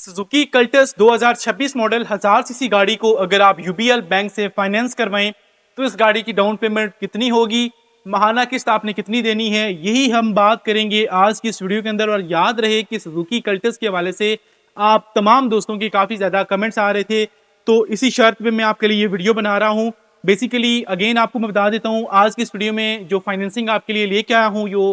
Suzuki Cultus 2026 model 1000 CC गाड़ी को अगर आप यूबीएल बैंक से फाइनेंस करवाएं तो इस गाड़ी की डाउन पेमेंट कितनी होगी, माहाना किस्त आपने कितनी देनी है, यही हम बात करेंगे आज की इस वीडियो के अंदर। और याद रहे कि सुजुकी कल्टस के हवाले से आप तमाम दोस्तों की काफ़ी ज़्यादा कमेंट्स आ रहे थे, तो इसी शर्त पे मैं आपके लिए ये वीडियो बना रहा हूँ। बेसिकली अगेन आपको मैं बता देता हूँ, आज की इस वीडियो में जो फाइनेंसिंग आपके लिए लेके आया हूँ, जो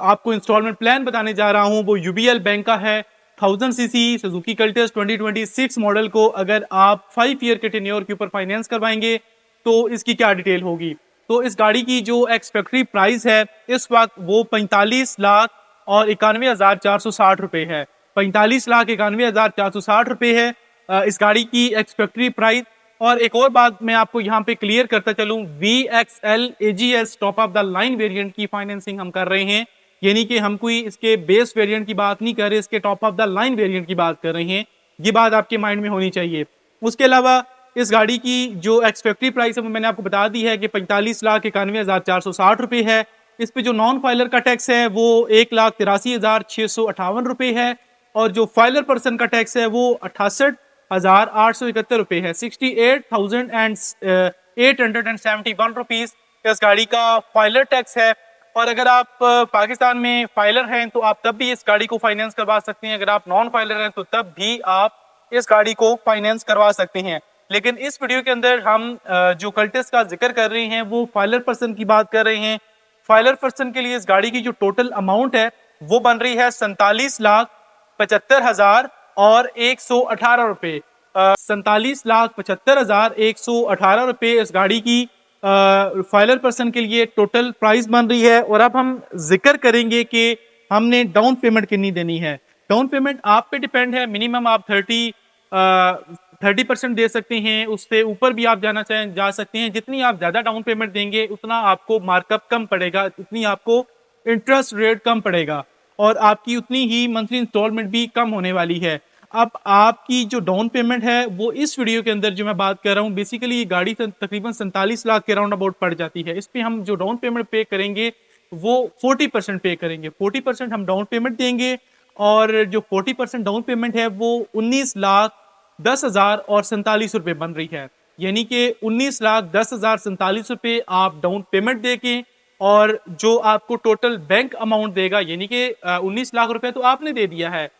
आपको इंस्टॉलमेंट प्लान बताने जा रहा हूँ, वो यूबीएल बैंक का है। 1000 सीसी सुजुकी कल्टस 2026 मॉडल को अगर आप 5 ईयर के टेन्योर के ऊपर फाइनेंस करवाएंगे तो इसकी क्या डिटेल होगी। तो इस गाड़ी की जो एक्स फैक्ट्री प्राइस है इस वक्त वो 45,91,460 रुपए है। 45,91,460 रुपए है इस गाड़ी की एक्स फैक्ट्री प्राइस। और एक और बात मैं आपको यहाँ पे क्लियर करता चलूं, VXL AGS top of the line variant की फाइनेंसिंग हम कर रहे हैं, यानी कि हम कोई इसके बेस वेरिएंट की बात नहीं कर रहे, इसके top of the line variant की बात कर रहे हैं। ये बात आपके माइंड में होनी चाहिए। उसके अलावा इस गाड़ी की जो एक्स फैक्ट्री प्राइस है वो मैंने आपको बता दी है कि 45,91,460 रुपए है। इस पे जो नॉन फाइलर का टैक्स है वो 1,83,658 रुपए है, और जो फाइलर पर्सन का टैक्स है वो 68,871 रुपए है। 68,871 रुपीज इस गाड़ी का फाइलर टैक्स है। और अगर आप पाकिस्तान में फाइलर हैं तो आप तब भी इस गाड़ी को फाइनेंस करवा सकते हैं, अगर आप नॉन फाइलर हैं तो तब भी आप इस गाड़ी को फाइनेंस करवा सकते हैं। लेकिन इस वीडियो के अंदर हम जो कल्टस का जिक्र कर रहे हैं वो फाइलर पर्सन की बात कर रहे हैं। फाइलर पर्सन के लिए इस गाड़ी की जो टोटल अमाउंट है वो बन रही है 47,75,118 रुपए। 47,75,118 रुपए इस गाड़ी की फाइलर पर्सन के लिए टोटल प्राइस बन रही है। और अब हम जिक्र करेंगे कि हमने डाउन पेमेंट कितनी देनी है। डाउन पेमेंट आप पे डिपेंड है, मिनिमम आप 30% दे सकते हैं, उससे ऊपर भी आप जाना चाहें जा सकते हैं। जितनी आप ज्यादा डाउन पेमेंट देंगे उतना आपको मार्कअप कम पड़ेगा, उतनी आपको इंटरेस्ट रेट कम पड़ेगा और आपकी उतनी ही मंथली इंस्टॉलमेंट भी कम होने वाली है। अब आपकी जो डाउन पेमेंट है वो इस वीडियो के अंदर जो मैं बात कर रहा हूँ, बेसिकली ये गाड़ी तकरीबन 47 लाख के राउंड अबाउट पड़ जाती है। इस पे हम जो डाउन पेमेंट पे करेंगे वो 40% पे करेंगे। 40% हम डाउन पेमेंट देंगे और जो 40% डाउन पेमेंट है वो 19,10,047 रुपए बन रही है। यानी कि 19,10,047 रुपए आप डाउन पेमेंट देके और जो आपको टोटल बैंक अमाउंट देगा, यानी कि 19 लाख रुपए तो आपने दे दिया है।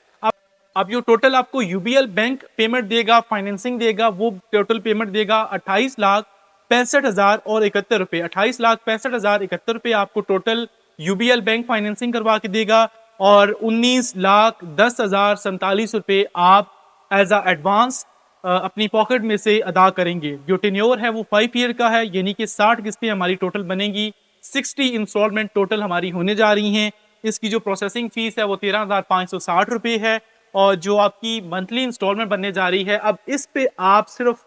अब जो टोटल आपको यूबीएल बैंक पेमेंट देगा, फाइनेंसिंग देगा, वो टोटल पेमेंट देगा 28,65,071 रुपए। 28,65,071 रुपए आपको टोटल यूबीएल बैंक फाइनेंसिंग करवा के देगा और 19,10,047 रुपए आप एज अ एडवांस अपनी पॉकेट में से अदा करेंगे। जो टेन्योर है वो 5 ईयर का है, यानी कि 60 किस्तें हमारी टोटल बनेगी। 60 इंस्टॉलमेंट टोटल हमारी होने जा रही हैं। इसकी जो प्रोसेसिंग फीस है वो 13,560 रुपए है और जो आपकी मंथली इंस्टॉलमेंट बनने जा रही है, अब इस पे आप सिर्फ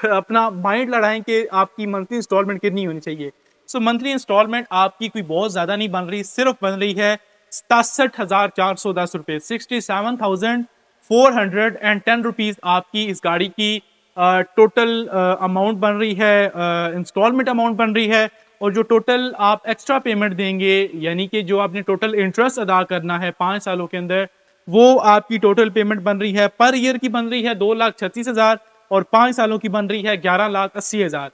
अपना माइंड लड़ाएं कि आपकी मंथली इंस्टॉलमेंट कितनी होनी चाहिए। सो मंथली इंस्टॉलमेंट आपकी कोई बहुत ज्यादा नहीं बन रही, सिर्फ बन रही है 67,410 रुपए। 67,410 रुपीज आपकी इस गाड़ी की टोटल अमाउंट बन रही है, इंस्टॉलमेंट अमाउंट बन रही है। और जो टोटल आप एक्स्ट्रा पेमेंट देंगे, यानी कि जो आपने टोटल इंटरेस्ट अदा करना है 5 सालों के अंदर, वो आपकी टोटल पेमेंट बन रही है पर ईयर की बन रही है 2,36,000 और 5 सालों की बन रही है 11,80,000।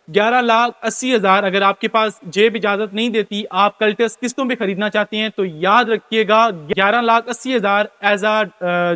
11,80,000 अगर आपके पास जेब इजाजत नहीं देती, आप कल्टस किस्तों पे खरीदना चाहते हैं तो याद रखिएगा 11,80,000 एज अ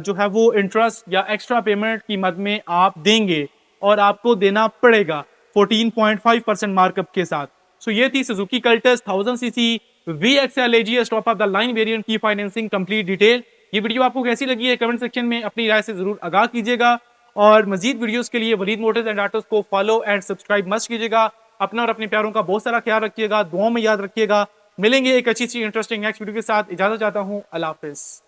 जो है वो इंटरेस्ट या एक्स्ट्रा पेमेंट की मद में आप देंगे और आपको देना पड़ेगा 14.5% मार्कअप के साथ। सो ये थी Suzuki Cultus 1000 CC VXL AGS top of the line variant की फाइनेंसिंग कंप्लीट डिटेल। ये वीडियो आपको कैसी लगी है कमेंट सेक्शन में अपनी राय से जरूर आगाह कीजिएगा और मजीद वीडियोस के लिए वलीद मोटर्स एंड ऑटोस को फॉलो एंड सब्सक्राइब मस्ट कीजिएगा। अपना और अपने प्यारों का बहुत सारा ख्याल रखिएगा, दुआओं में याद रखिएगा। मिलेंगे एक अच्छी सी इंटरेस्टिंग नेक्स्ट वीडियो के साथ। इजाजत चाहता हूँ, अल्लाह हाफिज।